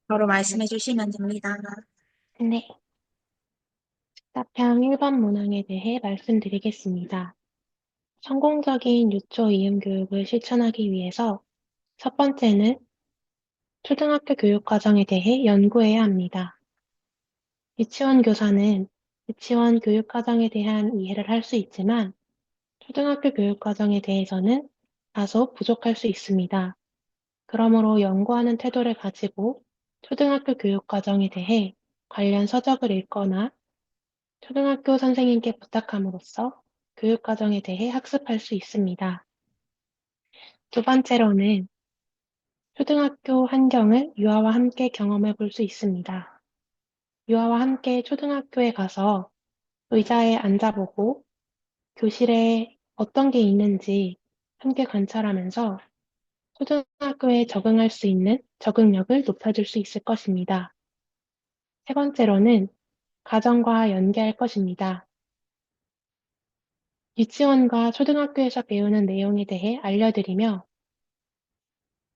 바로 말씀해 주시면 됩니다. 네, 답변 1번 문항에 대해 말씀드리겠습니다. 성공적인 유초 이음 교육을 실천하기 위해서 첫 번째는 초등학교 교육 과정에 대해 연구해야 합니다. 유치원 교사는 유치원 교육 과정에 대한 이해를 할 수 있지만 초등학교 교육 과정에 대해서는 다소 부족할 수 있습니다. 그러므로 연구하는 태도를 가지고 초등학교 교육 과정에 대해 관련 서적을 읽거나 초등학교 선생님께 부탁함으로써 교육 과정에 대해 학습할 수 있습니다. 두 번째로는 초등학교 환경을 유아와 함께 경험해 볼 수 있습니다. 유아와 함께 초등학교에 가서 의자에 앉아보고 교실에 어떤 게 있는지 함께 관찰하면서 초등학교에 적응할 수 있는 적응력을 높여줄 수 있을 것입니다. 세 번째로는 가정과 연계할 것입니다. 유치원과 초등학교에서 배우는 내용에 대해 알려드리며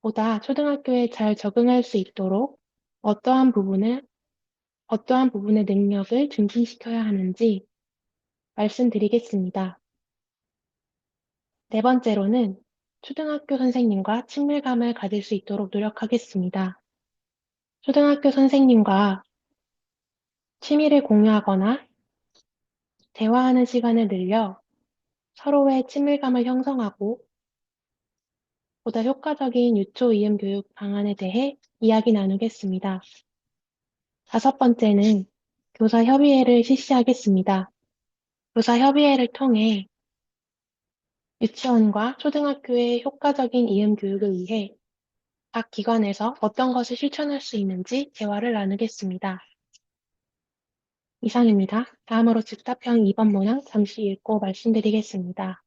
보다 초등학교에 잘 적응할 수 있도록 어떠한 부분을, 어떠한 부분의 능력을 증진시켜야 하는지 말씀드리겠습니다. 네 번째로는 초등학교 선생님과 친밀감을 가질 수 있도록 노력하겠습니다. 초등학교 선생님과 취미를 공유하거나 대화하는 시간을 늘려 서로의 친밀감을 형성하고 보다 효과적인 유초 이음 교육 방안에 대해 이야기 나누겠습니다. 다섯 번째는 교사 협의회를 실시하겠습니다. 교사 협의회를 통해 유치원과 초등학교의 효과적인 이음 교육을 위해 각 기관에서 어떤 것을 실천할 수 있는지 대화를 나누겠습니다. 이상입니다. 다음으로 즉답형 2번 문항 잠시 읽고 말씀드리겠습니다.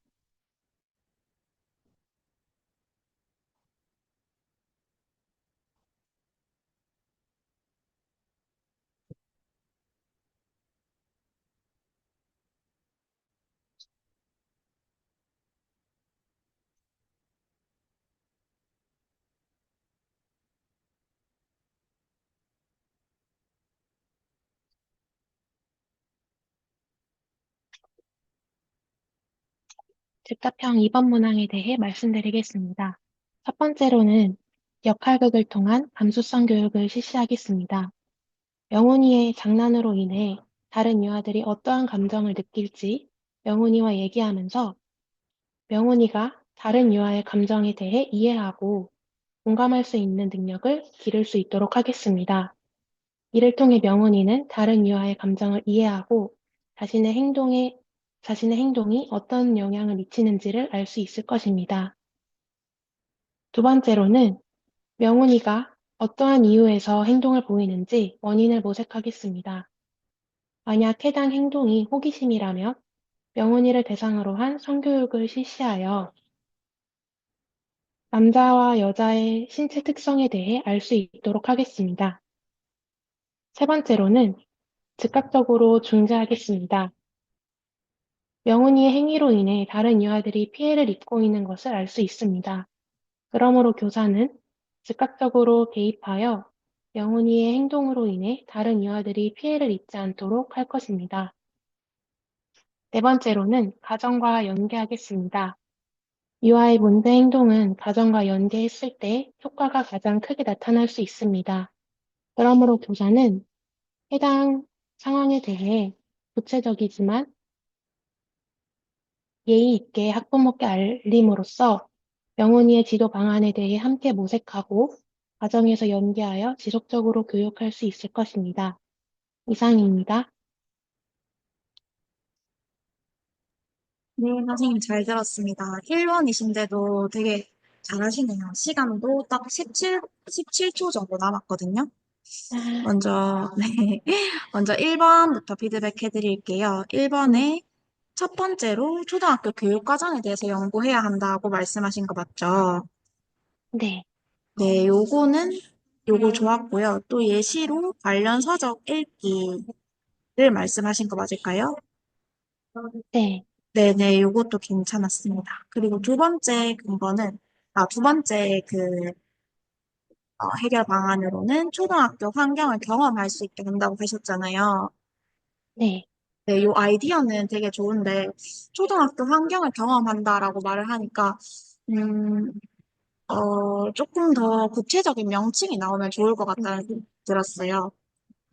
즉답형 2번 문항에 대해 말씀드리겠습니다. 첫 번째로는 역할극을 통한 감수성 교육을 실시하겠습니다. 명훈이의 장난으로 인해 다른 유아들이 어떠한 감정을 느낄지 명훈이와 얘기하면서 명훈이가 다른 유아의 감정에 대해 이해하고 공감할 수 있는 능력을 기를 수 있도록 하겠습니다. 이를 통해 명훈이는 다른 유아의 감정을 이해하고 자신의 행동에, 자신의 행동이 어떤 영향을 미치는지를 알 수 있을 것입니다. 두 번째로는 명훈이가 어떠한 이유에서 행동을 보이는지 원인을 모색하겠습니다. 만약 해당 행동이 호기심이라면 명훈이를 대상으로 한 성교육을 실시하여 남자와 여자의 신체 특성에 대해 알 수 있도록 하겠습니다. 세 번째로는 즉각적으로 중재하겠습니다. 명훈이의 행위로 인해 다른 유아들이 피해를 입고 있는 것을 알 수 있습니다. 그러므로 교사는 즉각적으로 개입하여 명훈이의 행동으로 인해 다른 유아들이 피해를 입지 않도록 할 것입니다. 네 번째로는 가정과 연계하겠습니다. 유아의 문제 행동은 가정과 연계했을 때 효과가 가장 크게 나타날 수 있습니다. 그러므로 교사는 해당 상황에 대해 구체적이지만 예의 있게 학부모께 알림으로써 명훈이의 지도 방안에 대해 함께 모색하고 가정에서 연계하여 지속적으로 교육할 수 있을 것입니다. 이상입니다. 네, 선생님 잘 들었습니다. 1번이신데도 되게 잘하시네요. 시간도 딱 17초 정도 남았거든요. 아, 먼저, 네. 먼저 1번부터 피드백 해드릴게요. 네, 1번에 첫 번째로 초등학교 교육 과정에 대해서 연구해야 한다고 말씀하신 거 맞죠? 네, 네, 요거 좋았고요. 또 예시로 관련 서적 읽기를 말씀하신 거 맞을까요? 네, 네네, 요것도 괜찮았습니다. 그리고 두 번째 근거는, 두 번째 해결 방안으로는 초등학교 환경을 경험할 수 있게 된다고 하셨잖아요. 네. 네, 이 아이디어는 되게 좋은데, 초등학교 환경을 경험한다라고 말을 하니까, 음, 조금 더 구체적인 명칭이 나오면 좋을 것 같다는 생각이 들었어요.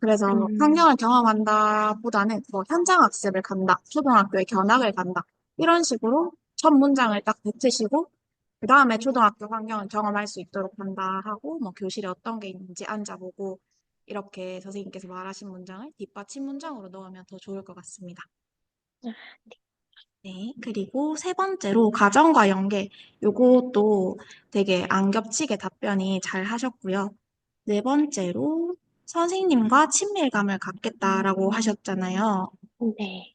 그래서 음, 환경을 경험한다 보다는 뭐 현장 학습을 간다, 초등학교에 견학을 간다, 이런 식으로 첫 문장을 딱 뱉으시고, 그 다음에 초등학교 환경을 경험할 수 있도록 한다 하고, 뭐 교실에 어떤 게 있는지 앉아보고, 이렇게 선생님께서 말하신 문장을 뒷받침 문장으로 넣으면 더 좋을 것 같습니다. 아, 네, 그리고 세 번째로 가정과 연계. 요것도 되게 안 겹치게 답변이 잘 하셨고요. 네 번째로 선생님과 친밀감을 갖겠다라고 하셨잖아요. 네.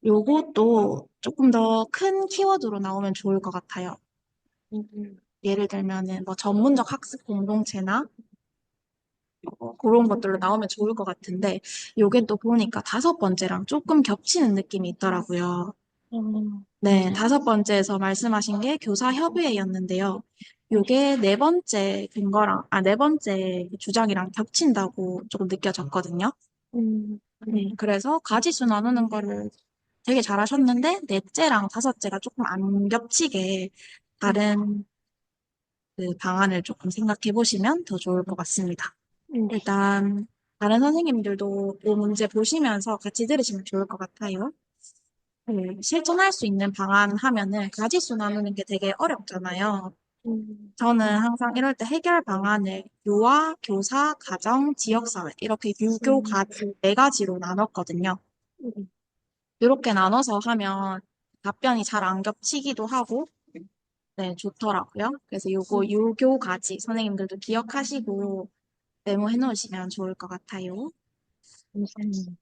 요것도 조금 더 큰 키워드로 나오면 좋을 것 같아요. 음, 예를 들면은 뭐 전문적 학습 공동체나 그런 것들로 나오면 좋을 것 같은데, 요게 또 보니까 다섯 번째랑 조금 겹치는 느낌이 있더라고요. 네, 맞아요. 다섯 번째에서 말씀하신 게 교사 협의회였는데요. 요게 네 번째 근거랑, 네 번째 주장이랑 겹친다고 조금 느껴졌거든요. 네. 그래서 가지수 나누는 거를 되게 잘하셨는데, 넷째랑 다섯째가 조금 안 겹치게 다른 그 방안을 조금 생각해 보시면 더 좋을 것 같습니다. 네. 일단, 다른 선생님들도 이 문제 보시면서 같이 들으시면 좋을 것 같아요. 실천할 수 있는 방안 하면은 가지수 나누는 게 되게 어렵잖아요. 저는 항상 이럴 때 해결 방안을 유아, 교사, 가정, 지역사회 이렇게 유교 음, 가지 네 가지로 나눴거든요. 음, 이렇게 나눠서 하면 답변이 잘 안 겹치기도 하고 네, 좋더라고요. 그래서 요거 음, 유교 가지 선생님들도 기억하시고 메모해 놓으시면 좋을 것 같아요. 감사합니다.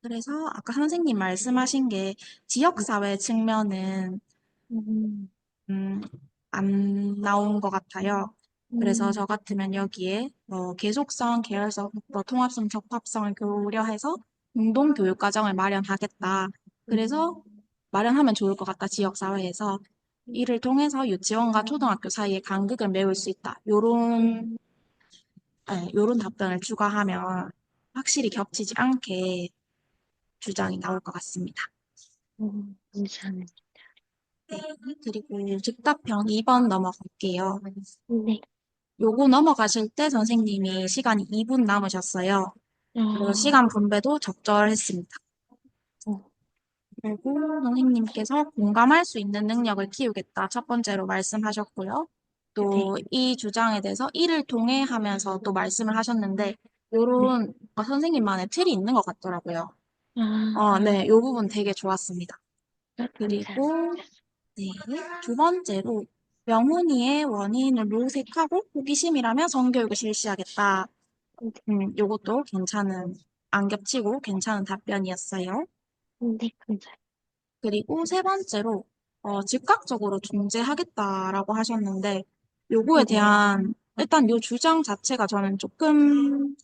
그래서 아까 선생님 말씀하신 게 지역사회 측면은 음, 음, 안 나온 것 같아요. 그래서 음, 저 같으면 여기에 뭐 계속성, 계열성, 뭐 통합성, 적합성을 고려해서 공동 교육 과정을 마련하겠다. 그래서 음, 마련하면 좋을 것 같다. 지역 사회에서 이를 통해서 유치원과 초등학교 사이에 간극을 메울 수 있다. 요런 답변을 추가하면 확실히 겹치지 않게 주장이 나올 것 같습니다. 감사합니다. 네, 그리고 즉답형 2번 넘어갈게요. 네. 요거 넘어가실 때 선생님이 시간이 2분 남으셨어요. 그래서 아, 시간 분배도 적절했습니다. 어, 그리고 선생님께서 공감할 수 있는 능력을 키우겠다. 첫 번째로 말씀하셨고요. 네. 또 이 주장에 대해서 이를 통해 하면서 또 말씀을 하셨는데, 네. 요런 선생님만의 틀이 있는 것 같더라고요. 아, 네, 요 부분 되게 좋았습니다. 감사합니다. 그리고 네, 두 번째로 명훈이의 원인을 모색하고 호기심이라면 성교육을 실시하겠다. 요것도 괜찮은, 안 겹치고 괜찮은 답변이었어요. 네, 감사합니다. 그리고 세 번째로, 즉각적으로 중재하겠다라고 하셨는데, 요거에 네. 대한, 일단 요 주장 자체가 저는 조금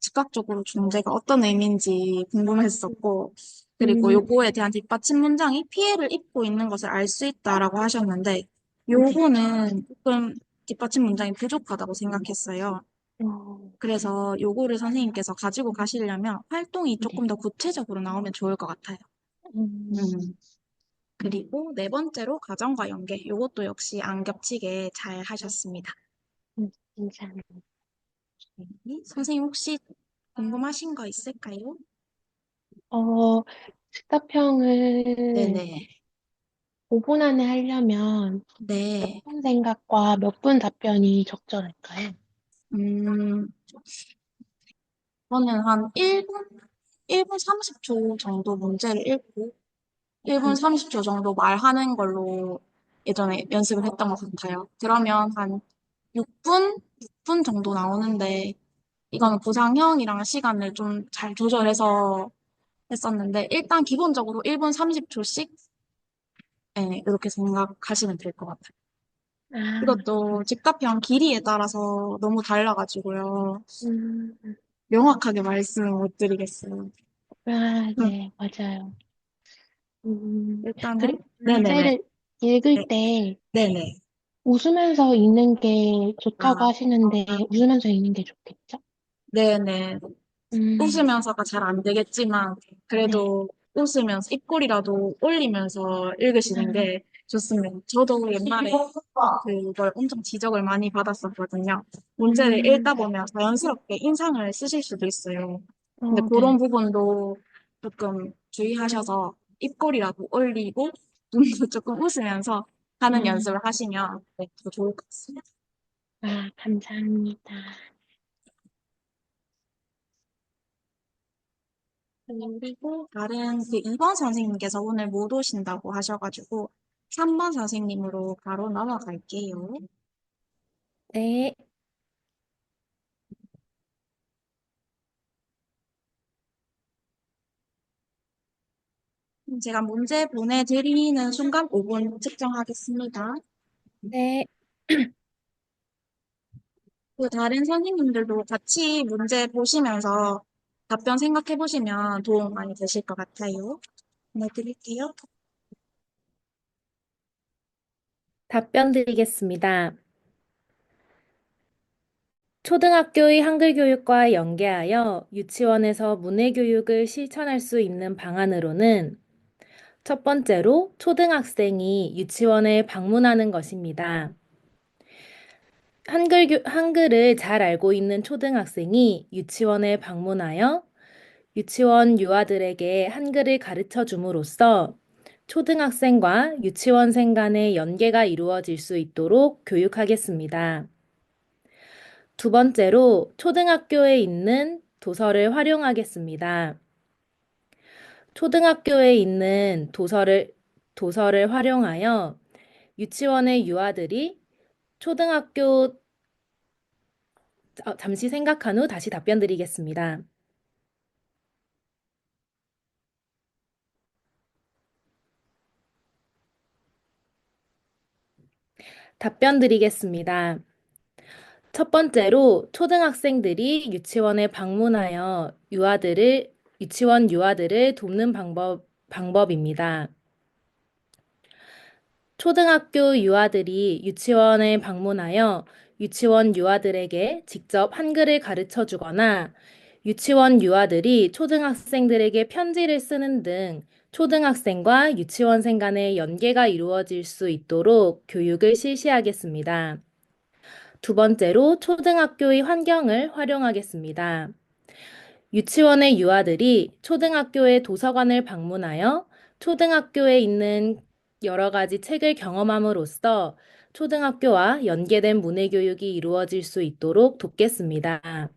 즉각적으로 중재가 어떤 의미인지 궁금했었고, 그리고 음, 요거에 대한 뒷받침 문장이 피해를 입고 있는 것을 알 수 있다라고 하셨는데, 네. 요거는 조금 뒷받침 문장이 부족하다고 생각했어요. 어, 그래서 요거를 선생님께서 가지고 가시려면 활동이 조금 네. 더 구체적으로 나오면 좋을 것 같아요. 음, 음. 그리고 네 번째로 가정과 연계. 요것도 역시 안 겹치게 잘 하셨습니다. 감사합니다. 네. 선생님 혹시 궁금하신 거 있을까요? 어, 식사평을 네네. 5분 안에 하려면 몇 네. 분 생각과 몇 분 답변이 적절할까요? 음, 저는 한 1분 30초 정도 문제를 읽고 1분 음, 30초 정도 말하는 걸로 예전에 연습을 했던 것 같아요. 그러면 한 6분 정도 나오는데 이거는 구상형이랑 시간을 좀 잘 조절해서 했었는데 일단 기본적으로 1분 30초씩 이렇게 생각하시면 될 것 같아요. 아, 이것도 집값형 길이에 따라서 너무 달라가지고요. 음, 명확하게 말씀을 못 드리겠어요. 아, 음, 네, 맞아요. 일단은 그리고 네네네. 문제를 읽을 네, 때 네네. 웃으면서 읽는 게 좋다고 아, 하시는데, 웃으면서 읽는 게 좋겠죠? 네네. 음, 웃으면서가 잘 안 되겠지만, 네. 그래도 웃으면서 입꼬리라도 올리면서 읽으시는 아, 게 좋습니다. 저도 옛날에 그걸 엄청 지적을 많이 받았었거든요. 문제를 읽다 음, 보면 자연스럽게 인상을 쓰실 수도 있어요. 근데 그런 네. 부분도 조금 주의하셔서 입꼬리라도 올리고 눈도 조금 웃으면서 하는 음, 연습을 하시면 네, 더 좋을 것 같습니다. 아, 감사합니다. 그리고 다른 그 2번 선생님께서 오늘 못 오신다고 하셔가지고 3번 선생님으로 바로 넘어갈게요. 네, 제가 문제 보내드리는 순간 5분 측정하겠습니다. 네, 그 다른 선생님들도 같이 문제 보시면서 답변 생각해 보시면 도움 많이 되실 것 같아요. 보내드릴게요. 답변 드리겠습니다. 초등학교의 한글 교육과 연계하여 유치원에서 문해 교육을 실천할 수 있는 방안으로는 첫 번째로 초등학생이 유치원에 방문하는 것입니다. 한글을 잘 알고 있는 초등학생이 유치원에 방문하여 유치원 유아들에게 한글을 가르쳐 줌으로써 초등학생과 유치원생 간의 연계가 이루어질 수 있도록 교육하겠습니다. 두 번째로 초등학교에 있는 도서를 활용하겠습니다. 초등학교에 있는 도서를 활용하여 유치원의 유아들이 초등학교, 잠시 생각한 후 다시 답변 드리겠습니다. 답변 드리겠습니다. 첫 번째로 초등학생들이 유치원에 방문하여 유치원 유아들을 돕는 방법입니다. 초등학교 유아들이 유치원에 방문하여 유치원 유아들에게 직접 한글을 가르쳐 주거나 유치원 유아들이 초등학생들에게 편지를 쓰는 등 초등학생과 유치원생 간의 연계가 이루어질 수 있도록 교육을 실시하겠습니다. 두 번째로 초등학교의 환경을 활용하겠습니다. 유치원의 유아들이 초등학교의 도서관을 방문하여 초등학교에 있는 여러 가지 책을 경험함으로써 초등학교와 연계된 문해교육이 이루어질 수 있도록 돕겠습니다.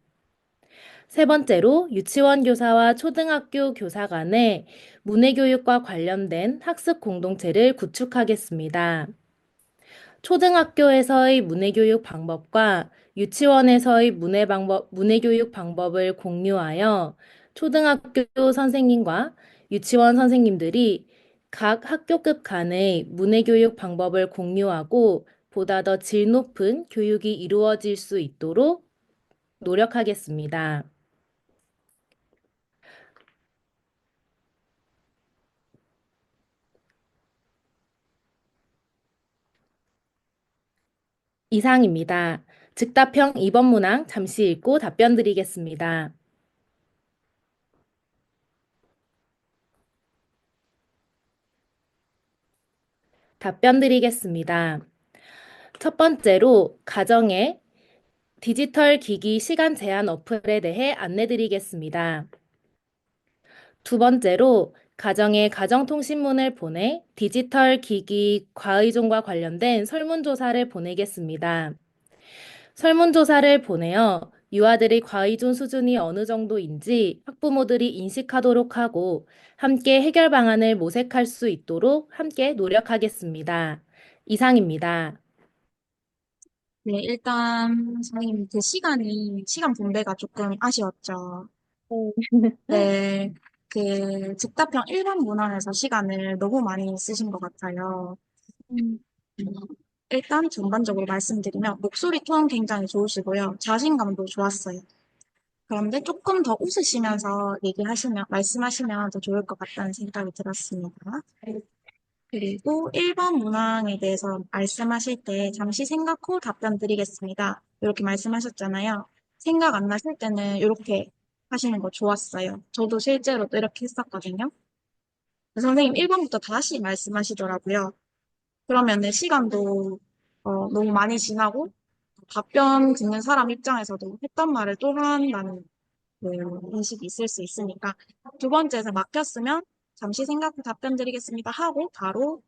세 번째로 유치원 교사와 초등학교 교사 간의 문해교육과 관련된 학습 공동체를 구축하겠습니다. 초등학교에서의 문해교육 방법과 유치원에서의 문해교육 방법을 공유하여 초등학교 선생님과 유치원 선생님들이 각 학교급 간의 문해교육 방법을 공유하고 보다 더 질 높은 교육이 이루어질 수 있도록 노력하겠습니다. 이상입니다. 즉답형 2번 문항 잠시 읽고 답변 드리겠습니다. 답변 드리겠습니다. 첫 번째로 가정에 디지털 기기 시간 제한 어플에 대해 안내 드리겠습니다. 두 번째로 가정에 가정통신문을 보내 디지털 기기 과의존과 관련된 설문조사를 보내겠습니다. 설문조사를 보내어 유아들의 과의존 수준이 어느 정도인지 학부모들이 인식하도록 하고 함께 해결 방안을 모색할 수 있도록 함께 노력하겠습니다. 이상입니다. 네, 일단 선생님 그 시간 분배가 조금 아쉬웠죠. 네, 그 즉답형 일반 문항에서 시간을 너무 많이 쓰신 것 같아요. 음, 음, 일단 전반적으로 말씀드리면 목소리 톤 굉장히 좋으시고요. 자신감도 좋았어요. 그런데 조금 더 웃으시면서 말씀하시면 더 좋을 것 같다는 생각이 들었습니다. 그리고 1번 문항에 대해서 말씀하실 때 잠시 생각 후 답변 드리겠습니다. 이렇게 말씀하셨잖아요. 생각 안 나실 때는 이렇게 하시는 거 좋았어요. 저도 실제로 또 이렇게 했었거든요. 선생님 1번부터 다시 말씀하시더라고요. 그러면은 시간도 너무 많이 지나고 답변 듣는 사람 입장에서도 했던 말을 또 한다는 그 인식이 있을 수 있으니까 두 번째에서 막혔으면 잠시 생각 후 답변 드리겠습니다 하고 바로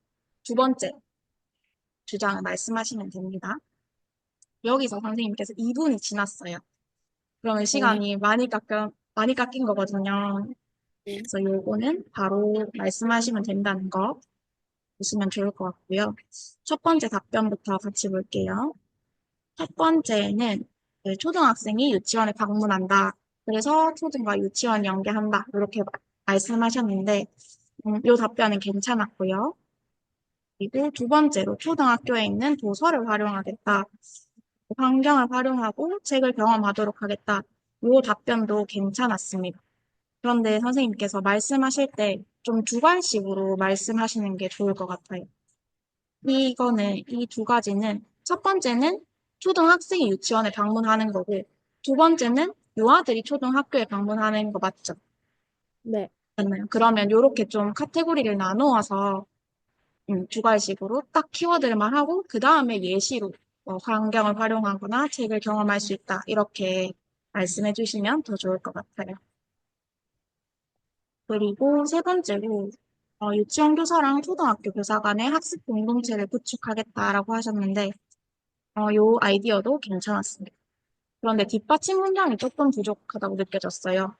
두 번째 주장을 말씀하시면 됩니다. 여기서 선생님께서 2분이 지났어요. 그러면 네. 시간이 많이 깎인 거거든요. 그래서 요거는 바로 말씀하시면 된다는 거 보시면 좋을 것 같고요. 첫 번째 답변부터 같이 볼게요. 첫 번째는 그 초등학생이 유치원에 방문한다. 그래서 초등과 유치원 연계한다. 이렇게 말씀하셨는데, 이 답변은 괜찮았고요. 그리고 두 번째로 초등학교에 있는 도서를 활용하겠다. 환경을 활용하고 책을 경험하도록 하겠다. 이 답변도 괜찮았습니다. 그런데 선생님께서 말씀하실 때 좀 주관식으로 말씀하시는 게 좋을 것 같아요. 이 두 가지는 첫 번째는 초등학생이 유치원에 방문하는 거고 두 번째는 유아들이 초등학교에 방문하는 거 맞죠? 네. 맞나요? 그러면 이렇게 좀 카테고리를 나누어서 주관식으로 딱 키워드를만 하고 그 다음에 예시로 환경을 활용하거나 책을 경험할 수 있다 이렇게 말씀해 주시면 더 좋을 것 같아요. 그리고 세 번째로 유치원 교사랑 초등학교 교사 간의 학습 공동체를 구축하겠다라고 하셨는데 요 아이디어도 괜찮았습니다. 그런데 뒷받침 문장이 조금 부족하다고 느껴졌어요.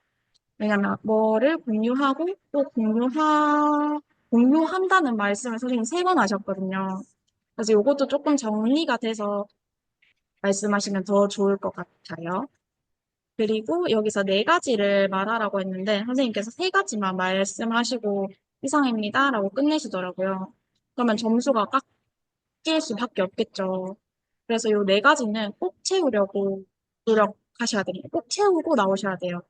왜냐면 뭐를 공유하고 또 공유한다는 말씀을 선생님 세 번 하셨거든요. 그래서 요것도 조금 정리가 돼서 말씀하시면 더 좋을 것 같아요. 그리고 여기서 네 가지를 말하라고 했는데 선생님께서 세 가지만 말씀하시고 이상입니다라고 끝내시더라고요. 그러면 점수가 깎일 수밖에 없겠죠. 그래서 요 네 가지는 꼭 채우려고 노력하셔야 됩니다. 꼭 채우고 나오셔야 돼요.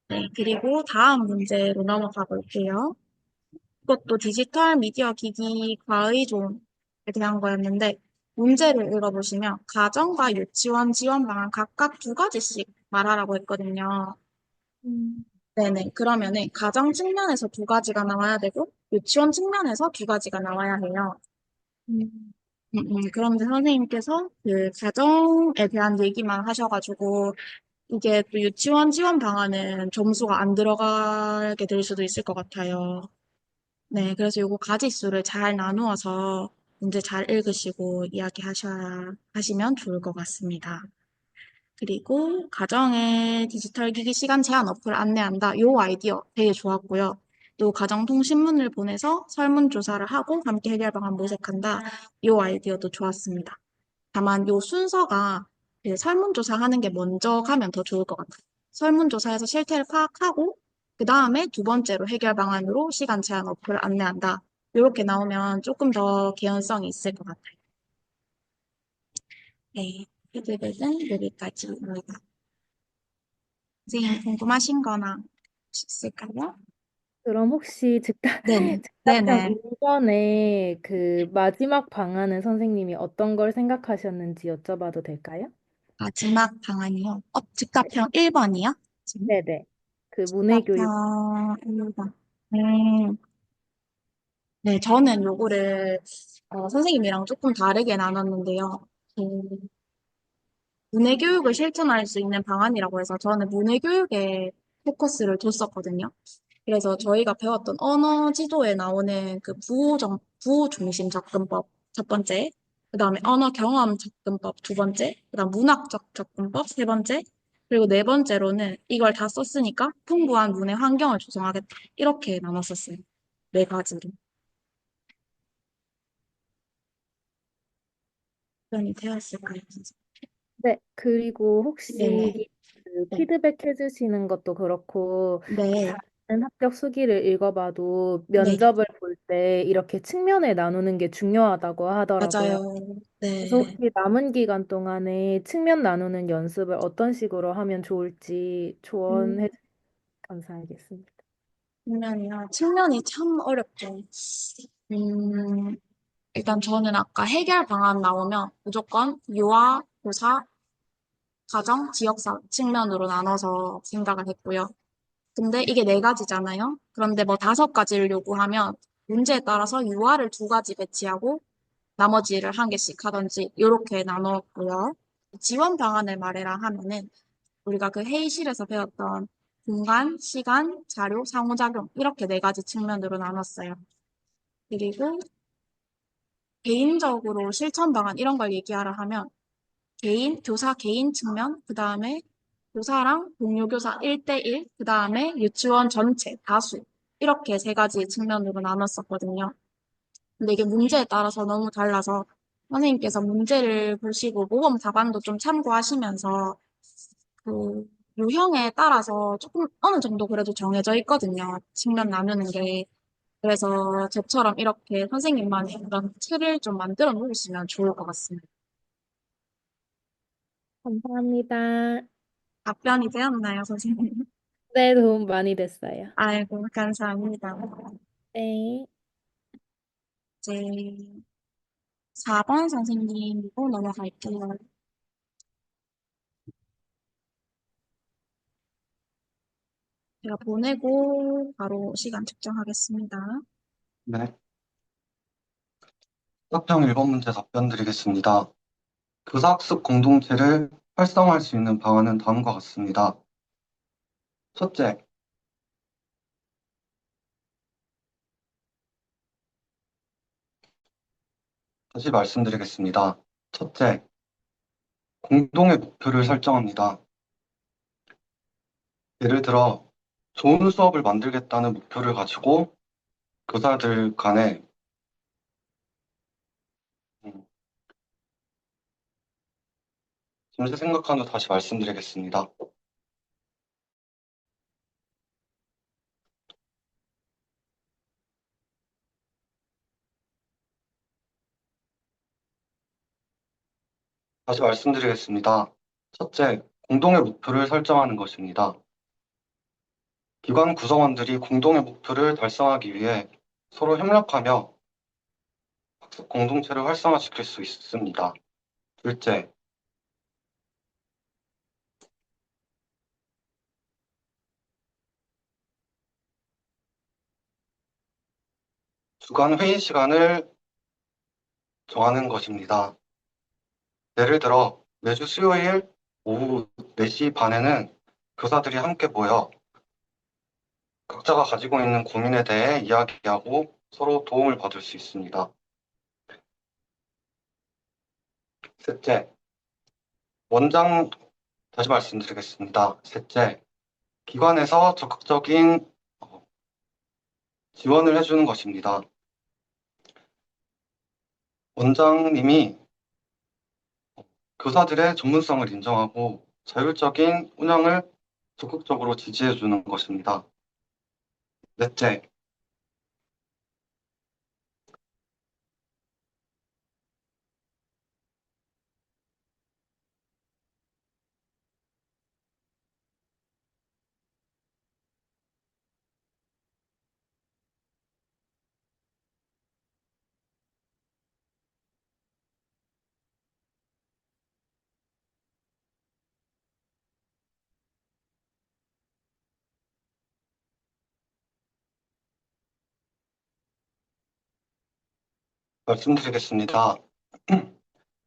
네, 그리고 다음 문제로 넘어가 볼게요. 이것도 디지털 미디어 기기 과의존에 대한 거였는데, 문제를 읽어보시면, 가정과 유치원 지원 방안 각각 두 가지씩 말하라고 했거든요. 음, 네네. 그러면은, 가정 측면에서 두 가지가 나와야 되고, 유치원 측면에서 두 가지가 나와야 해요. 음, 그런데 선생님께서 그 가정에 대한 얘기만 하셔가지고, 이게 또 유치원 지원 방안은 점수가 안 들어가게 될 수도 있을 것 같아요. 네, 그래서 요거 가지수를 잘 나누어서 문제 잘 읽으시고 하시면 좋을 것 같습니다. 그리고 가정의 디지털 기기 시간 제한 어플 안내한다. 요 아이디어 되게 좋았고요. 또 가정통신문을 보내서 설문조사를 하고 함께 해결 방안 모색한다. 요 아이디어도 좋았습니다. 다만 요 순서가 그 설문조사 하는 게 먼저 가면 더 좋을 것 같아요. 설문조사에서 실태를 파악하고 그 다음에 두 번째로 해결 방안으로 시간 제한 어플을 안내한다. 이렇게 나오면 조금 더 개연성이 있을 것 같아요. 네, 피드백은 여기까지입니다. 선생님 궁금하신 거나 있을까요? 그럼 혹시 네네. 즉답형 네네. 1번의 그 마지막 방안은 선생님이 어떤 걸 생각하셨는지 여쭤봐도 될까요? 마지막 방안이요. 즉답형 1번이요? 지금? 네네. 그 문해교육. 즉답형 1번. 음, 네, 저는 요거를 선생님이랑 조금 다르게 나눴는데요. 그 문해교육을 실천할 수 있는 방안이라고 해서 저는 문해교육에 포커스를 뒀었거든요. 그래서 저희가 배웠던 언어 지도에 나오는 그 부호 중심 접근법 첫 번째, 그 다음에 언어 경험 접근법 두 번째, 그 다음 문학적 접근법 세 번째, 그리고 네 번째로는 이걸 다 썼으니까 풍부한 문해 환경을 조성하겠다. 이렇게 나눴었어요. 네 가지로. 답변이 되었을까요? 네. 그리고 네네. 혹시 그 네. 피드백 해주시는 것도 그렇고 네. 다른 합격 수기를 읽어봐도 네. 면접을 볼 때 이렇게 측면에 나누는 게 중요하다고 하더라고요. 맞아요. 그래서 네. 혹시 남은 기간 동안에 측면 나누는 연습을 어떤 식으로 하면 좋을지 음, 조언해 주시면 감사하겠습니다. 측면이 참 어렵죠. 음, 일단 저는 아까 해결 방안 나오면 무조건 유아, 교사, 가정, 지역사 측면으로 나눠서 생각을 했고요. 근데 이게 네 가지잖아요. 그런데 뭐 다섯 가지를 요구하면 문제에 따라서 유아를 두 가지 배치하고 나머지를 한 개씩 하던지 이렇게 나눴고요. 지원 방안을 말해라 하면은 우리가 그 회의실에서 배웠던 공간, 시간, 자료, 상호작용 이렇게 네 가지 측면으로 나눴어요. 그리고 개인적으로 실천 방안 이런 걸 얘기하라 하면 교사 개인 측면, 그 다음에 교사랑 동료 교사 1대1, 그 다음에 유치원 전체, 다수 이렇게 세 가지 측면으로 나눴었거든요. 근데 이게 문제에 따라서 너무 달라서 선생님께서 문제를 보시고 모범 답안도 좀 참고하시면서 그 유형에 따라서 조금 어느 정도 그래도 정해져 있거든요. 측면 나누는 게. 그래서 저처럼 이렇게 선생님만의 그런 틀을 좀 만들어 놓으시면 좋을 것 같습니다. 감사합니다. 답변이 되었나요, 선생님? 네, 도움 많이 됐어요. 아이고, 감사합니다. 네. 이제 4번 선생님으로 넘어갈게요. 제가 보내고 바로 시간 측정하겠습니다. 네. 학평 1번 문제 답변 드리겠습니다. 교사학습 공동체를 활성화할 수 있는 방안은 다음과 같습니다. 첫째, 다시 말씀드리겠습니다. 첫째, 공동의 목표를 설정합니다. 예를 들어, 좋은 수업을 만들겠다는 목표를 가지고 교사들 간에 음, 잠시 생각한 후 다시 말씀드리겠습니다. 다시 말씀드리겠습니다. 첫째, 공동의 목표를 설정하는 것입니다. 기관 구성원들이 공동의 목표를 달성하기 위해 서로 협력하며 학습 공동체를 활성화시킬 수 있습니다. 둘째, 주간 회의 시간을 정하는 것입니다. 예를 들어, 매주 수요일 오후 4시 반에는 교사들이 함께 모여 각자가 가지고 있는 고민에 대해 이야기하고 서로 도움을 받을 수 있습니다. 셋째, 원장, 다시 말씀드리겠습니다. 셋째, 기관에서 적극적인 지원을 해주는 것입니다. 원장님이 교사들의 전문성을 인정하고 자율적인 운영을 적극적으로 지지해주는 것입니다. 넷째, 말씀드리겠습니다.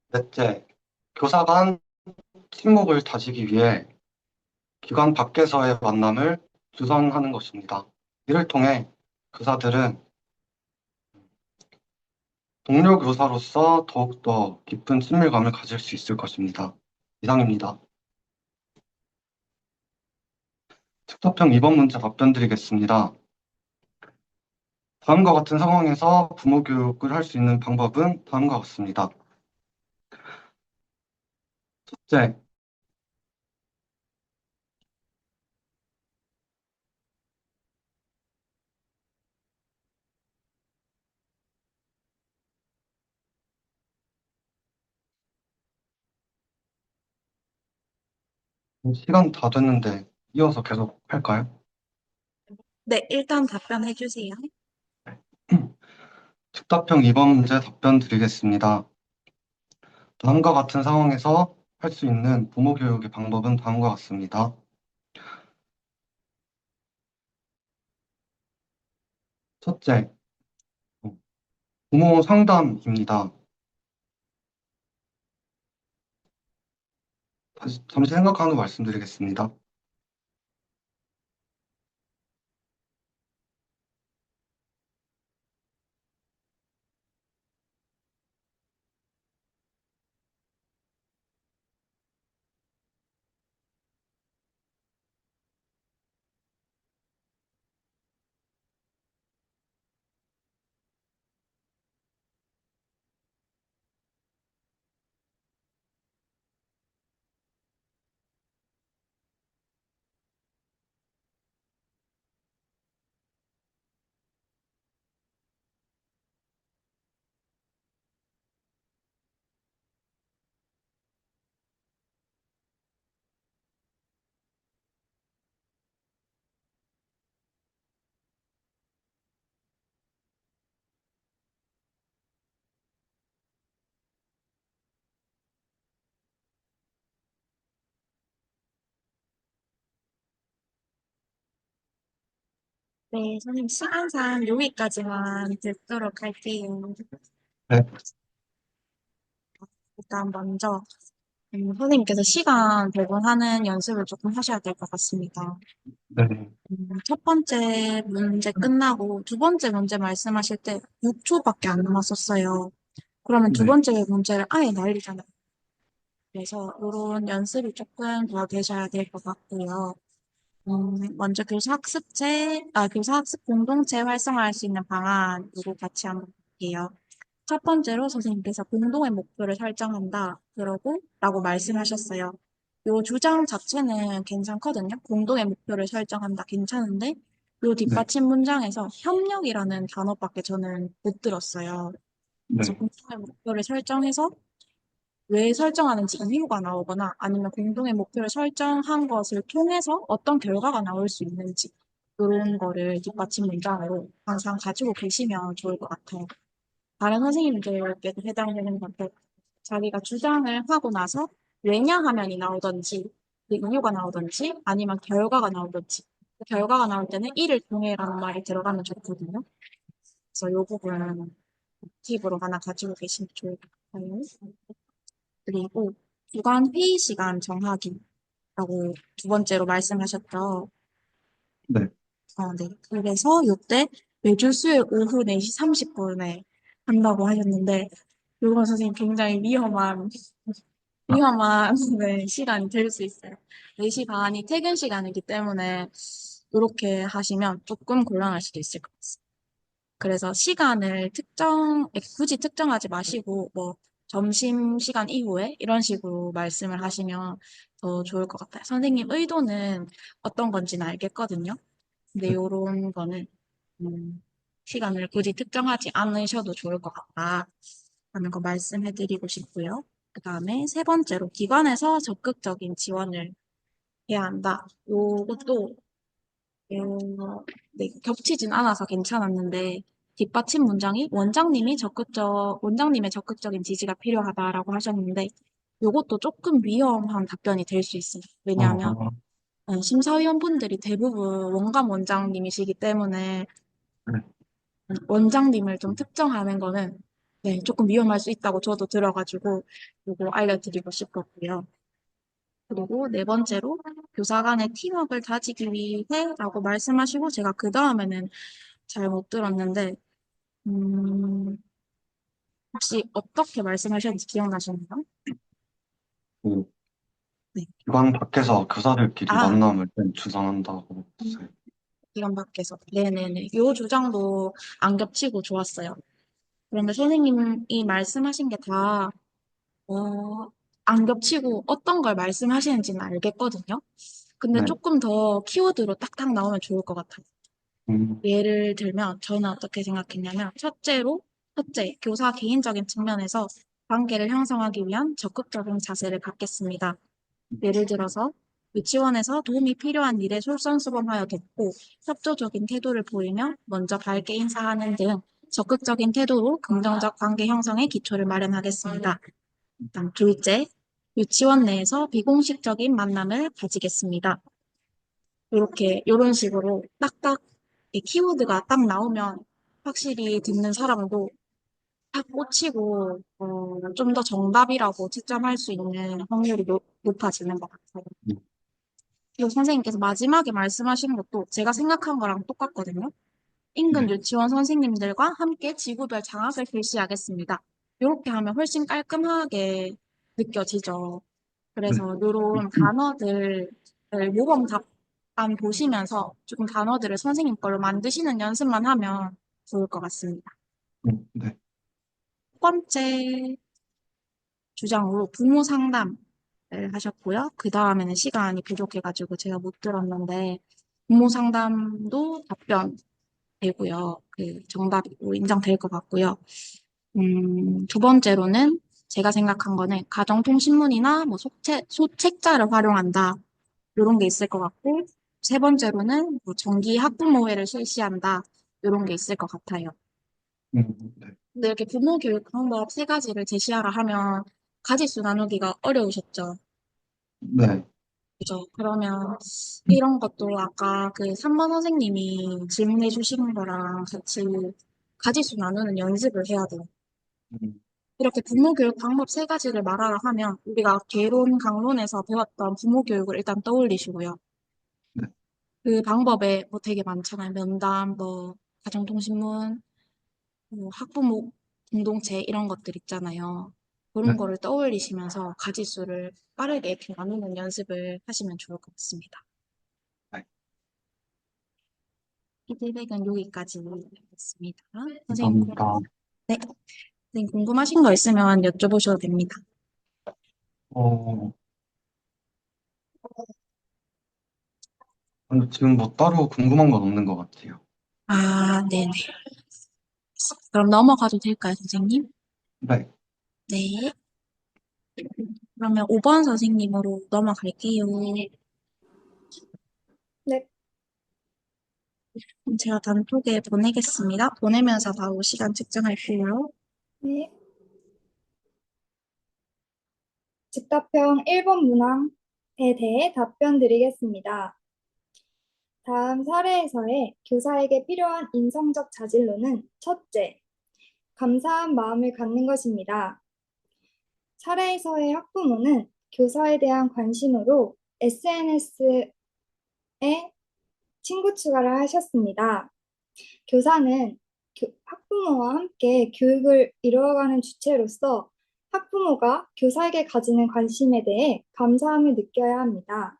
넷째, 교사 간 친목을 다지기 위해 기관 밖에서의 만남을 주선하는 것입니다. 이를 통해 교사들은 동료 교사로서 더욱더 깊은 친밀감을 가질 수 있을 것입니다. 이상입니다. 특도평 2번 문제 답변 드리겠습니다. 다음과 같은 상황에서 부모 교육을 할 수 있는 방법은 다음과 같습니다. 첫째, 시간 다 됐는데 이어서 계속 할까요? 네, 일단 답변해 주세요. 즉답형 2번 문제 답변 드리겠습니다. 다음과 같은 상황에서 할 수 있는 부모 교육의 방법은 다음과 같습니다. 첫째, 부모 상담입니다. 잠시 생각한 후 말씀드리겠습니다. 네, 선생님 시간상 여기까지만 듣도록 할게요. 네, 일단 먼저 선생님께서 시간 배분하는 연습을 조금 하셔야 될 것 같습니다. 네, 첫 번째 문제 끝나고 두 번째 문제 말씀하실 때 6초밖에 안 남았었어요. 그러면 두 네, 번째 문제를 아예 날리잖아요. 그래서 이런 연습이 조금 더 되셔야 될 것 같고요. 먼저 교사학습 공동체 활성화할 수 있는 방안, 이거 같이 한번 볼게요. 첫 번째로 선생님께서 공동의 목표를 설정한다. 그러고 라고 말씀하셨어요. 요 주장 자체는 괜찮거든요. 공동의 목표를 설정한다. 괜찮은데 요 네, 뒷받침 문장에서 협력이라는 단어밖에 저는 못 들었어요. 그래서 네, 공동의 목표를 설정해서 왜 설정하는지 이유가 나오거나 아니면 공동의 목표를 설정한 것을 통해서 어떤 결과가 나올 수 있는지 이런 거를 뒷받침 문장으로 항상 가지고 계시면 좋을 것 같아요. 다른 선생님들께도 해당되는 건데 자기가 주장을 하고 나서 왜냐 하면이 나오던지 그 이유가 나오던지 아니면 결과가 나오던지 그 결과가 나올 때는 이를 통해라는 말이 들어가면 좋거든요. 그래서 이 부분은 팁으로 하나 가지고 계시면 좋을 것 같아요. 그리고 주간 회의 시간 정하기라고 두 번째로 말씀하셨죠. 네. 네. 그래서 이때 매주 수요일 오후 4시 30분에 한다고 하셨는데 요건 선생님 굉장히 위험한 네, 시간이 될 수 있어요. 4시 반이 퇴근 시간이기 때문에 이렇게 하시면 조금 곤란할 수도 있을 것 같습니다. 그래서 시간을 굳이 특정하지 마시고, 뭐, 점심 시간 이후에 이런 식으로 말씀을 하시면 더 좋을 것 같아요. 선생님 의도는 어떤 건지는 알겠거든요. 근데 요런 거는, 음, 시간을 굳이 특정하지 않으셔도 좋을 것 같다. 라는 거 말씀해 드리고 싶고요. 그 다음에 세 번째로 기관에서 적극적인 지원을 해야 한다. 요것도 네, 겹치진 않아서 괜찮았는데, 뒷받침 문장이 원장님의 적극적인 지지가 필요하다라고 하셨는데, 요것도 조금 위험한 답변이 될 수 있어요. 왜냐하면, 아, 심사위원분들이 대부분 원감 원장님이시기 때문에, 네, 원장님을 좀 특정하는 거는, 네, 조금 위험할 수 있다고 저도 들어가지고, 요거 알려드리고 싶었고요. 그리고 네 번째로 교사 간의 팀워크를 다지기 위해 라고 말씀하시고 제가 그 다음에는 잘 못 들었는데 음, 혹시 어떻게 말씀하셨는지 기억나시나요? 그 네. 기관 밖에서 교사들끼리 아, 만남을 주장한다고 했어요. 기관 밖에서. 네네네. 요 주장도 안 겹치고 좋았어요. 그런데 선생님이 말씀하신 게 다, 안 겹치고 어떤 걸 말씀하시는지는 알겠거든요. 근데 네, 조금 더 키워드로 딱딱 나오면 좋을 것 같아요. 음, 예를 들면 저는 어떻게 생각했냐면 첫째, 교사 개인적인 측면에서 관계를 형성하기 위한 적극적인 자세를 갖겠습니다. 예를 들어서 유치원에서 도움이 필요한 일에 솔선수범하여 돕고 협조적인 태도를 보이며 먼저 밝게 인사하는 등 적극적인 태도로 긍정적 관계 형성의 기초를 마련하겠습니다. 일단 둘째, 유치원 내에서 비공식적인 만남을 가지겠습니다. 이런 식으로 딱딱 이 키워드가 딱 나오면 확실히 듣는 사람도 딱 꽂히고 좀 더 정답이라고 채점할 수 있는 확률이 높아지는 것 같아요. 그리고 선생님께서 마지막에 말씀하신 것도 제가 생각한 거랑 똑같거든요. 인근 네. 유치원 선생님들과 함께 지구별 장학을 실시하겠습니다. 이렇게 하면 훨씬 깔끔하게 느껴지죠. 네. 그래서 이런 단어들을 모범 답안 보시면서 조금 단어들을 선생님 걸로 만드시는 연습만 하면 좋을 것 같습니다. 네. 첫 번째 주장으로 부모 상담을 하셨고요. 그 다음에는 시간이 부족해가지고 제가 못 들었는데 부모 상담도 답변 되고요. 그 정답으로 인정될 것 같고요. 두 번째로는 제가 생각한 거는 가정통신문이나 뭐 소책자를 활용한다. 이런 게 있을 것 같고, 세 번째로는 뭐 정기 학부모회를 실시한다. 이런 게 있을 것 같아요. 네. 근데 이렇게 부모 교육 방법 세 가지를 제시하라 하면 가지수 나누기가 어려우셨죠? 네. 그죠? 그러면 이런 것도 아까 그 3번 선생님이 질문해 주신 거랑 같이 가지수 나누는 연습을 해야 돼요. 음, 이렇게 부모 교육 방법 세 가지를 말하라 하면 우리가 개론 강론에서 배웠던 부모 교육을 일단 떠올리시고요. 네. 그 방법에 뭐 되게 많잖아요. 면담, 뭐 가정통신문, 뭐 학부모 공동체 이런 것들 있잖아요. 그런 네. 거를 떠올리시면서 가지수를 빠르게 이렇게 나누는 연습을 하시면 좋을 것 같습니다. 네. 피드백은 여기까지 하겠습니다. 선생님, 감사합니다. 네, 선생님 궁금하신 거 있으면 여쭤보셔도 됩니다. 어, 근데 지금 뭐 따로 궁금한 건 없는 것 같아요. 아, 네네. 그럼 넘어가도 될까요, 선생님? 네. 네. 그러면 5번 선생님으로 넘어갈게요. 네, 그럼 제가 단톡에 보내겠습니다. 보내면서 바로 시간 측정할게요. 네. 즉답형 1번 문항에 대해 답변 드리겠습니다. 다음 사례에서의 교사에게 필요한 인성적 자질로는 첫째, 감사한 마음을 갖는 것입니다. 사례에서의 학부모는 교사에 대한 관심으로 SNS에 친구 추가를 하셨습니다. 교사는 학부모와 함께 교육을 이루어가는 주체로서 학부모가 교사에게 가지는 관심에 대해 감사함을 느껴야 합니다.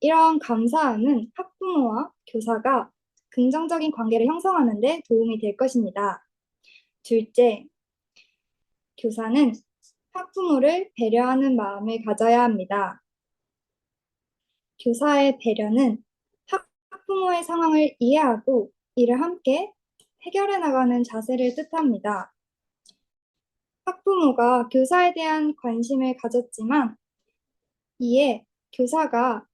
이러한 감사함은 학부모와 교사가 긍정적인 관계를 형성하는 데 도움이 될 것입니다. 둘째, 교사는 학부모를 배려하는 마음을 가져야 합니다. 교사의 배려는 학부모의 상황을 이해하고 이를 함께 해결해 나가는 자세를 뜻합니다. 학부모가 교사에 대한 관심을 가졌지만 이에 교사가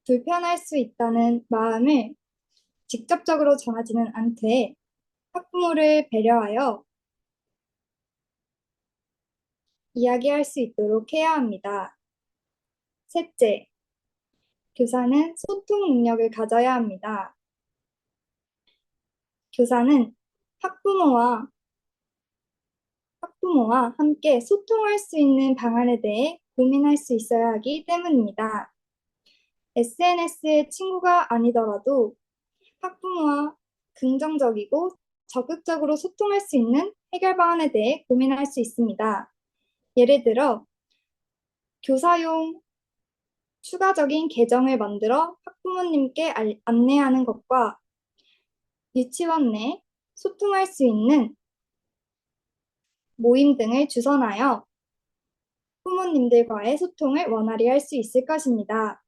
불편할 수 있다는 마음을 직접적으로 전하지는 않되 학부모를 배려하여 이야기할 수 있도록 해야 합니다. 셋째, 교사는 소통 능력을 가져야 합니다. 교사는 학부모와 함께 소통할 수 있는 방안에 대해 고민할 수 있어야 하기 때문입니다. SNS의 친구가 아니더라도 학부모와 긍정적이고 적극적으로 소통할 수 있는 해결 방안에 대해 고민할 수 있습니다. 예를 들어, 교사용 추가적인 계정을 만들어 학부모님께 안내하는 것과 유치원 내 소통할 수 있는 모임 등을 주선하여 부모님들과의 소통을 원활히 할 수 있을 것입니다.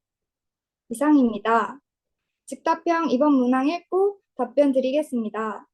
이상입니다. 즉답형 2번 문항 읽고 답변 드리겠습니다.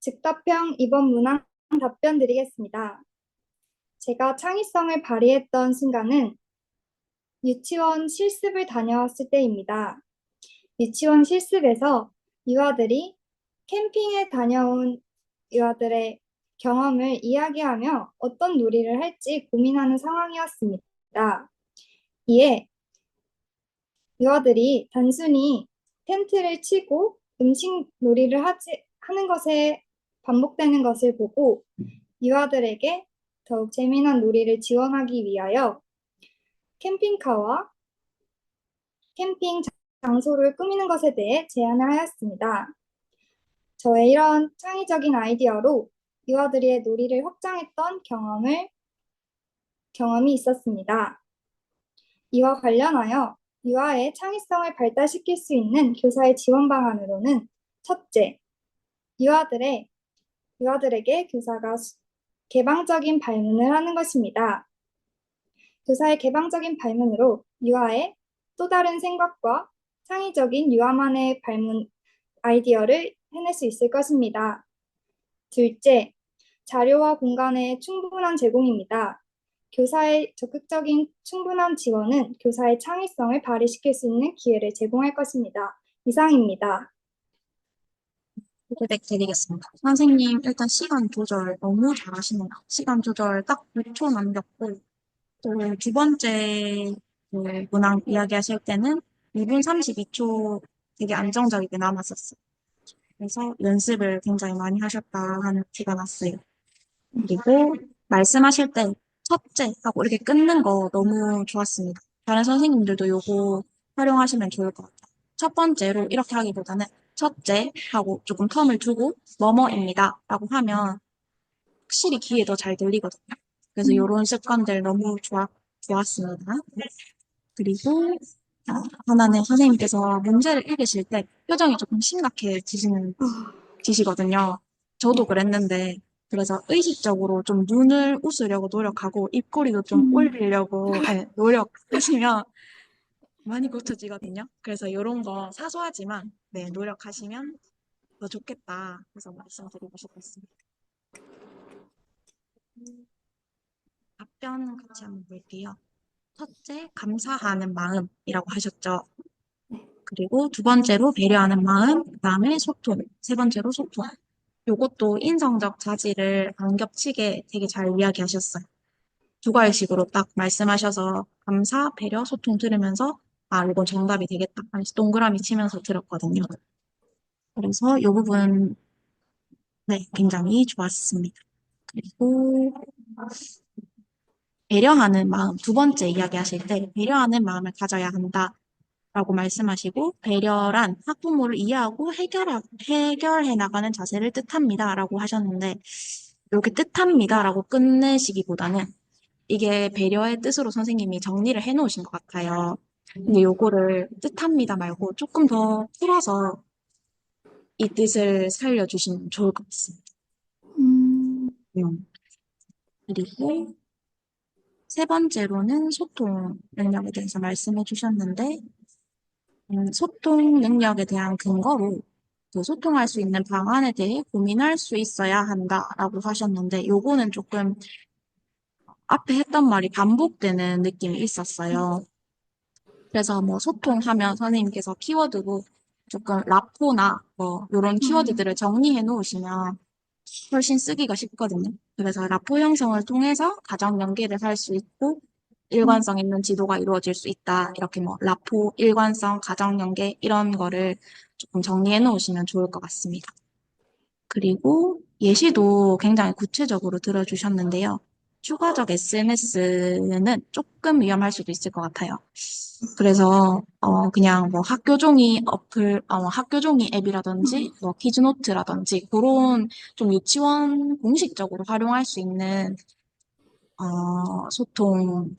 즉답형 2번 문항 답변 드리겠습니다. 제가 창의성을 발휘했던 순간은 유치원 실습을 다녀왔을 때입니다. 유치원 실습에서 유아들이 캠핑에 다녀온 유아들의 경험을 이야기하며 어떤 놀이를 할지 고민하는 상황이었습니다. 이에 유아들이 단순히 텐트를 치고 음식 놀이를 하는 것에 반복되는 것을 보고 유아들에게 더욱 재미난 놀이를 지원하기 위하여 캠핑카와 캠핑 장소를 꾸미는 것에 대해 제안을 하였습니다. 저의 이런 창의적인 아이디어로 유아들의 놀이를 확장했던 경험이 있었습니다. 이와 관련하여 유아의 창의성을 발달시킬 수 있는 교사의 지원 방안으로는 첫째, 유아들에게 교사가 개방적인 발문을 하는 것입니다. 교사의 개방적인 발문으로 유아의 또 다른 생각과 창의적인 유아만의 발문 아이디어를 해낼 수 있을 것입니다. 둘째, 자료와 공간의 충분한 제공입니다. 교사의 적극적인 충분한 지원은 교사의 창의성을 발휘시킬 수 있는 기회를 제공할 것입니다. 이상입니다. 피드백 드리겠습니다. 선생님, 일단 시간 조절 너무 잘하시네요. 시간 조절 딱 6초 남겼고, 또 두 번째 그 문항 이야기하실 때는 2분 32초 되게 안정적이게 남았었어요. 그래서 연습을 굉장히 많이 하셨다 하는 티가 났어요. 그리고 말씀하실 때 첫째 하고 이렇게 끊는 거 너무 좋았습니다. 다른 선생님들도 요거 활용하시면 좋을 것 같아요. 첫 번째로 이렇게 하기보다는 첫째 하고 조금 텀을 두고 뭐뭐입니다 라고 하면 확실히 귀에 더 잘 들리거든요. 그래서 요런 습관들 너무 좋았습니다. 그리고 하나는 선생님께서 문제를 읽으실 때 표정이 조금 심각해지시거든요. 저도 그랬는데 그래서 의식적으로 좀 눈을 웃으려고 노력하고 입꼬리도 좀 올리려고 노력하시면 많이 고쳐지거든요. 그래서 이런 거 사소하지만 네, 노력하시면 더 좋겠다. 그래서 말씀드리고 싶었습니다. 답변 같이 한번 볼게요. 첫째, 감사하는 마음이라고 하셨죠. 그리고 두 번째로 배려하는 마음, 그다음에 소통, 세 번째로 소통. 요것도 인성적 자질을 안 겹치게 되게 잘 이야기하셨어요. 두 가지식으로 딱 말씀하셔서 감사, 배려, 소통 들으면서 아, 이건 정답이 되겠다 하면서 동그라미 치면서 들었거든요. 그래서 요 부분 네, 굉장히 좋았습니다. 그리고 배려하는 마음, 두 번째 이야기하실 때 배려하는 마음을 가져야 한다라고 말씀하시고 배려란 학부모를 이해하고 해결해 나가는 자세를 뜻합니다라고 하셨는데 이렇게 뜻합니다라고 끝내시기보다는 이게 배려의 뜻으로 선생님이 정리를 해놓으신 것 같아요. 근데 요거를 뜻합니다 말고 조금 더 풀어서 이 뜻을 살려주시면 좋을 것 같습니다. 그리고 세 번째로는 소통 능력에 대해서 말씀해 주셨는데, 소통 능력에 대한 근거로 그 소통할 수 있는 방안에 대해 고민할 수 있어야 한다라고 하셨는데, 요거는 조금 앞에 했던 말이 반복되는 느낌이 있었어요. 그래서 뭐 소통하면 선생님께서 키워드로 조금 라포나 뭐 이런 키워드들을 정리해 놓으시면 훨씬 쓰기가 쉽거든요. 그래서 라포 형성을 통해서 가정 연계를 할 수 있고 일관성 있는 지도가 이루어질 수 있다. 이렇게 뭐 라포, 일관성, 가정 연계 이런 거를 조금 정리해 놓으시면 좋을 것 같습니다. 그리고 예시도 굉장히 구체적으로 들어주셨는데요. 추가적 SNS는 조금 위험할 수도 있을 것 같아요. 그래서 그냥 뭐 학교 종이 앱이라든지 뭐 키즈노트라든지 그런 좀 유치원 공식적으로 활용할 수 있는 소통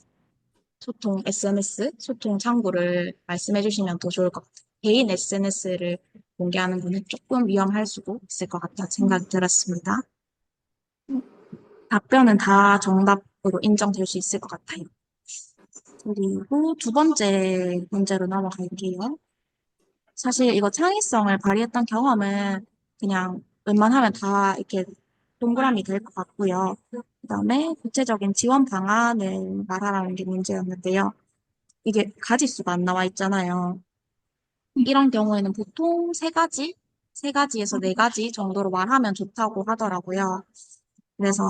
SNS, 소통 창구를 말씀해 주시면 더 좋을 것 같아요. 개인 SNS를 공개하는 분은 조금 위험할 수도 있을 것 같다는 생각이 들었습니다. 답변은 다 정답으로 인정될 수 있을 것 같아요. 그리고 두 번째 문제로 넘어갈게요. 사실 이거 창의성을 발휘했던 경험은 그냥 웬만하면 다 이렇게 동그라미 될 것 같고요. 그다음에 구체적인 지원 방안을 말하라는 게 문제였는데요. 이게 가지수가 안 나와 있잖아요. 이런 경우에는 보통 세 가지에서 네 가지 정도로 말하면 좋다고 하더라고요. 그래서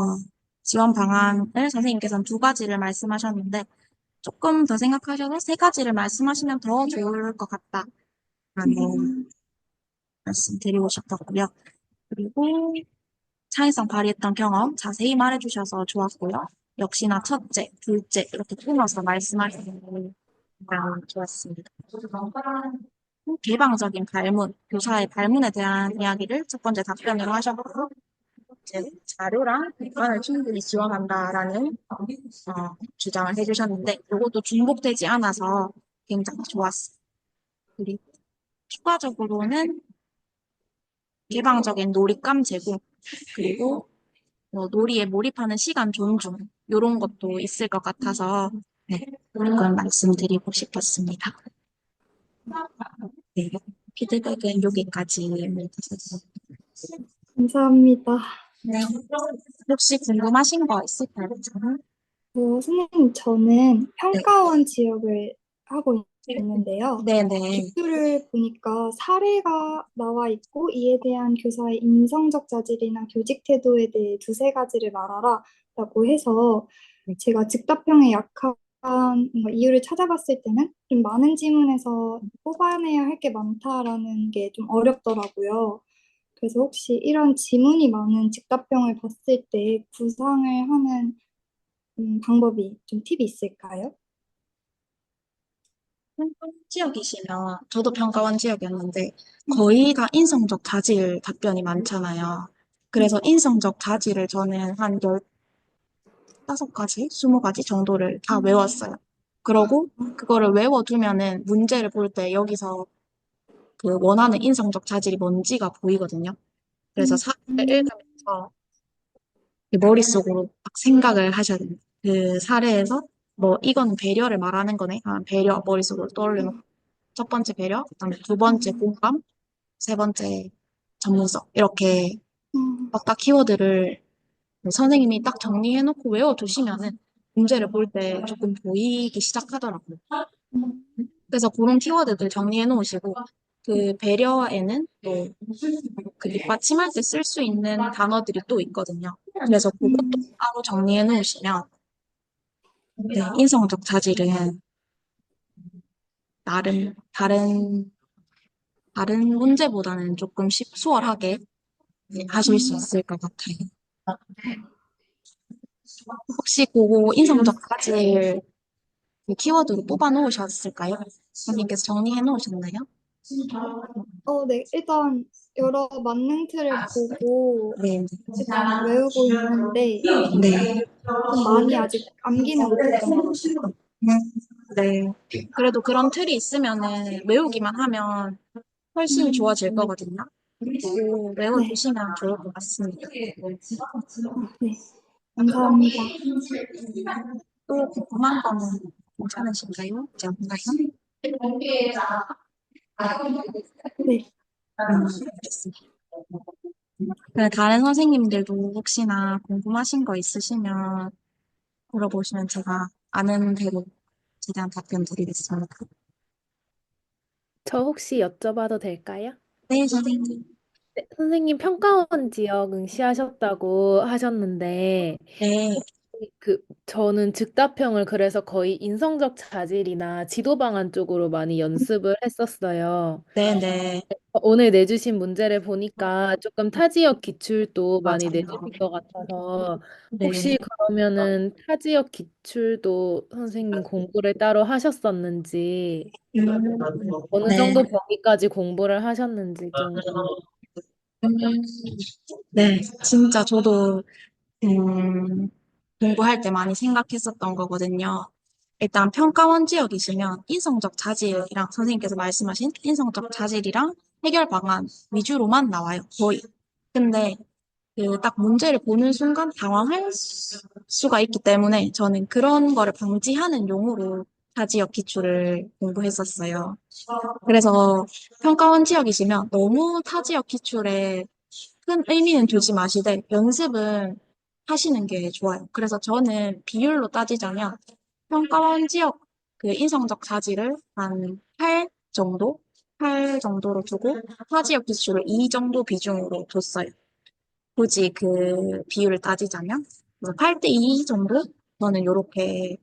지원 방안을 선생님께서는 두 가지를 말씀하셨는데 조금 더 생각하셔서 세 가지를 말씀하시면 더 좋을 것 같다라는 말씀 드리고 싶었고요. 그리고 창의성 발휘했던 경험 자세히 말해주셔서 좋았고요. 역시나 첫째, 둘째 이렇게 끊어서 말씀하시는 게 가장 좋았습니다. 개방적인 발문, 교사의 발문에 대한 이야기를 첫 번째 답변으로 하셨고 이제 자료랑 객관을 충분히 지원한다라는 주장을 해주셨는데 이것도 중복되지 않아서 굉장히 좋았어요. 그리고 추가적으로는 개방적인 놀잇감 제공 그리고 놀이에 몰입하는 시간 존중 이런 것도 있을 것 같아서 네, 그런 말씀드리고 싶었습니다. 네, 피드백은 여기까지입니다. 감사합니다. 네, 혹시 궁금하신 거 있을까요? 선생님, 저는 네, 평가원 지역을 하고 있는데요. 네네. 기술을 보니까 사례가 나와 있고 이에 대한 교사의 인성적 자질이나 교직 태도에 대해 두세 가지를 말하라 라고 해서 제가 즉답형에 약한 뭔가 이유를 찾아봤을 때는 좀 많은 지문에서 뽑아내야 할 게 많다라는 게 좀 어렵더라고요. 그래서 혹시 이런 지문이 많은 즉답형을 봤을 때 구상을 하는 방법이 좀 팁이 있을까요? 평가원 지역이시면 저도 평가원 지역이었는데 거의 다 인성적 자질 답변이 많잖아요. 그래서 인성적 자질을 저는 한 15가지, 20가지 정도를 다 외웠어요. 그러고 그거를 외워두면은 문제를 볼 때 여기서 그 원하는 인성적 자질이 뭔지가 보이거든요. 그래서 사례를 읽으면서 머릿속으로 막 생각을 하셔야 됩니다. 그 사례에서 뭐 이건 배려를 말하는 거네. 아, 배려 머릿속으로 떠올리고 첫 번째 배려, 그다음에 두 번째 공감, 세 번째 전문성 이렇게 음, 딱 키워드를 선생님이 딱 정리해놓고 외워두시면은 문제를 볼 때 조금 보이기 시작하더라고요. 음, 그래서 그런 키워드들 정리해 놓으시고 그 배려에는 또 그 뒷받침할 때 쓸 수 있는 단어들이 또 있거든요. 그래서 그것도 음, 따로 정리해 놓으시면 네, 인성적 자질은 나름 다른 문제보다는 조금 수월하게 네, 하실 수 있을 것 같아요. 혹시 그거 인성적 자질 그 키워드로 뽑아 놓으셨을까요? 선생님께서 정리해 놓으셨나요? 네. 일단 여러 만능 틀을 보고 네, 일단 외우고 있는데 네. 좀 많이 아직 암기는 못했던 것 같아요. 네. 그래도 그런 틀이 있으면은 외우기만 하면 훨씬 좋아질 거거든요. 그리고 네. 외워두시면 좋을 것 같습니다. 네. 감사합니다. 또 궁금한 거는 괜찮으신가요? 이제 없나요? 네. 알겠습니다. 네, 다른 선생님들도 혹시나 궁금하신 거 있으시면 물어보시면 제가 아는 대로 최대한 답변 드리겠습니다. 저 혹시 여쭤봐도 될까요? 네, 선생님. 네, 선생님 평가원 지역 응시하셨다고 하셨는데 네, 저는 즉답형을 그래서 거의 인성적 자질이나 지도 방안 쪽으로 많이 연습을 했었어요. 네, 네. 오늘 내주신 문제를 보니까 조금 타지역 기출도 많이 내주신 맞아요. 것 같아서 네. 혹시 그러면은 타지역 기출도 선생님 공부를 따로 하셨었는지 어느 네. 정도 범위까지 공부를 하셨는지 좀 음, 네, 진짜 저도 음, 공부할 때 많이 생각했었던 거거든요. 일단 평가원 지역이시면 인성적 자질이랑 선생님께서 말씀하신 인성적 자질이랑 해결 방안 위주로만 나와요, 거의. 근데 그 딱 문제를 보는 순간 당황할 수가 있기 때문에 저는 그런 거를 방지하는 용어로 타지역 기출을 공부했었어요. 그래서 평가원 지역이시면 너무 타지역 기출에 큰 의미는 두지 마시되 연습은 하시는 게 좋아요. 그래서 저는 비율로 따지자면 평가원 지역 그 인성적 자질을 한 8 정도? 8 정도로 두고 타 지역 기출을 2 정도 비중으로 뒀어요. 굳이 그 비율을 따지자면 8대 2 정도? 저는 이렇게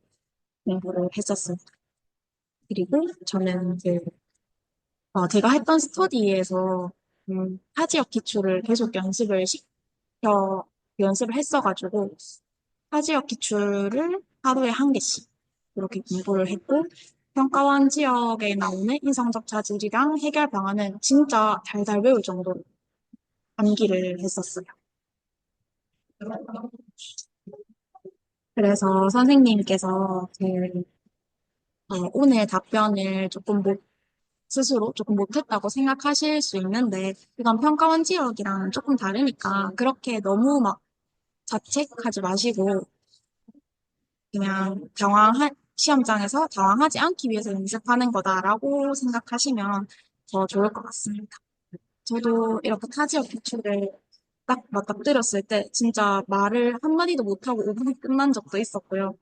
공부를 했었습니다. 그리고 저는 제가 했던 스터디에서 타 지역 기출을 계속 연습을 했어가지고 타 지역 기출을 하루에 한 개씩 이렇게 공부를 했고 평가원 지역에 나오는 인성적 자질이랑 해결 방안은 진짜 달달 외울 정도로 암기를 했었어요. 그래서 선생님께서 오늘 답변을 스스로 조금 못했다고 생각하실 수 있는데, 이건 평가원 지역이랑 조금 다르니까, 그렇게 너무 막 자책하지 마시고, 그냥 시험장에서 당황하지 않기 위해서 연습하는 거다라고 생각하시면 더 좋을 것 같습니다. 저도 이렇게 타 지역 기출을 딱 맞닥뜨렸을 때, 진짜 말을 한마디도 못하고 5분이 끝난 적도 있었고요.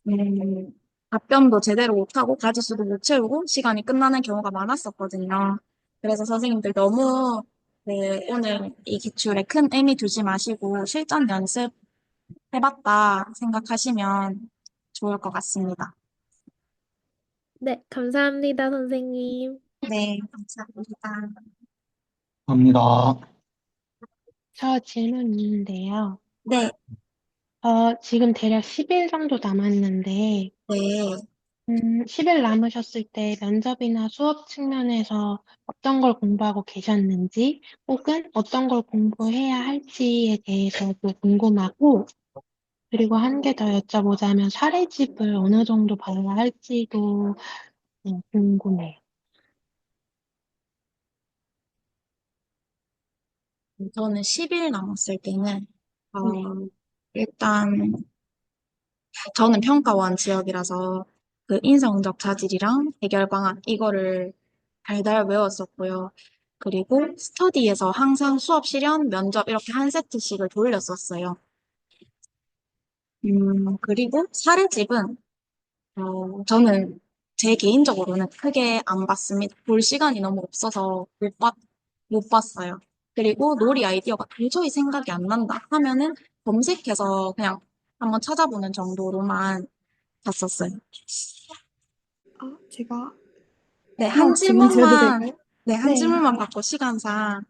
음, 답변도 제대로 못하고 가지수도 못 채우고 시간이 끝나는 경우가 많았었거든요. 그래서 선생님들 너무 오늘 이 기출에 큰 의미 두지 마시고 실전 연습해봤다 생각하시면 좋을 것 같습니다. 네, 감사합니다, 선생님. 네, 감사합니다. 감사합니다. 저 질문 있는데요. 네, 지금 대략 10일 정도 남았는데, 네. 10일 남으셨을 때 면접이나 수업 측면에서 어떤 걸 공부하고 계셨는지, 혹은 어떤 걸 공부해야 할지에 대해서도 궁금하고, 그리고 한 개 더 여쭤보자면 사례집을 어느 정도 봐야 할지도 궁금해요. 저는 10일 남았을 때는 네. 일단 저는 평가원 지역이라서 그 인성적 자질이랑 해결 방안 이거를 달달 외웠었고요. 그리고 스터디에서 항상 수업 실연, 면접 이렇게 한 세트씩을 돌렸었어요. 그리고 사례집은 저는 제 개인적으로는 크게 안 봤습니다. 볼 시간이 너무 없어서 못 봤어요. 그리고 놀이 아이디어가 도저히 생각이 안 난다 하면은 검색해서 그냥 한번 찾아보는 정도로만 봤었어요. 제가 네, 하나 질문 드려도 될까요? 네, 한 네. 질문만 받고 시간상,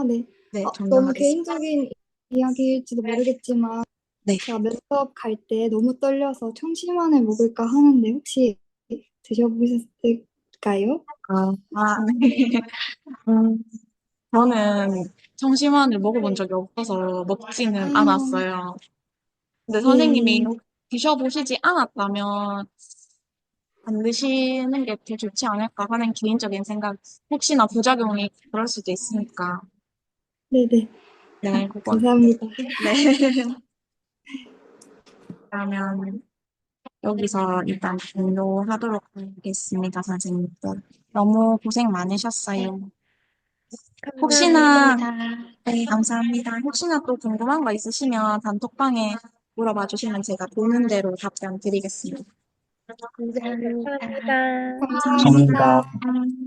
네. 네, 너무 종료하겠습니다. 개인적인 이야기일지도 모르겠지만, 네. 제가 면접 갈 때 너무 떨려서 청심환을 먹을까 하는데, 혹시 드셔보셨을까요? 네. 음, 저는 청심환을 먹어본 적이 없어서 먹지는 아, 않았어요. 근데 선생님이 예. 드셔보시지 않았다면 안 드시는 게 더 좋지 않을까 하는 개인적인 생각, 혹시나 부작용이 그럴 수도 있으니까. 네네. 네, 그건, 감사합니다. 네. 그러면 여기서 일단 종료하도록 하겠습니다, 선생님들. 너무 고생 많으셨어요. 혹시나, 감사합니다. 네, 감사합니다. 혹시나 또 궁금한 거 있으시면 단톡방에 물어봐 주시면 제가 보는 대로 답변 드리겠습니다. 감사합니다. 감사합니다. 감사합니다. 감사합니다.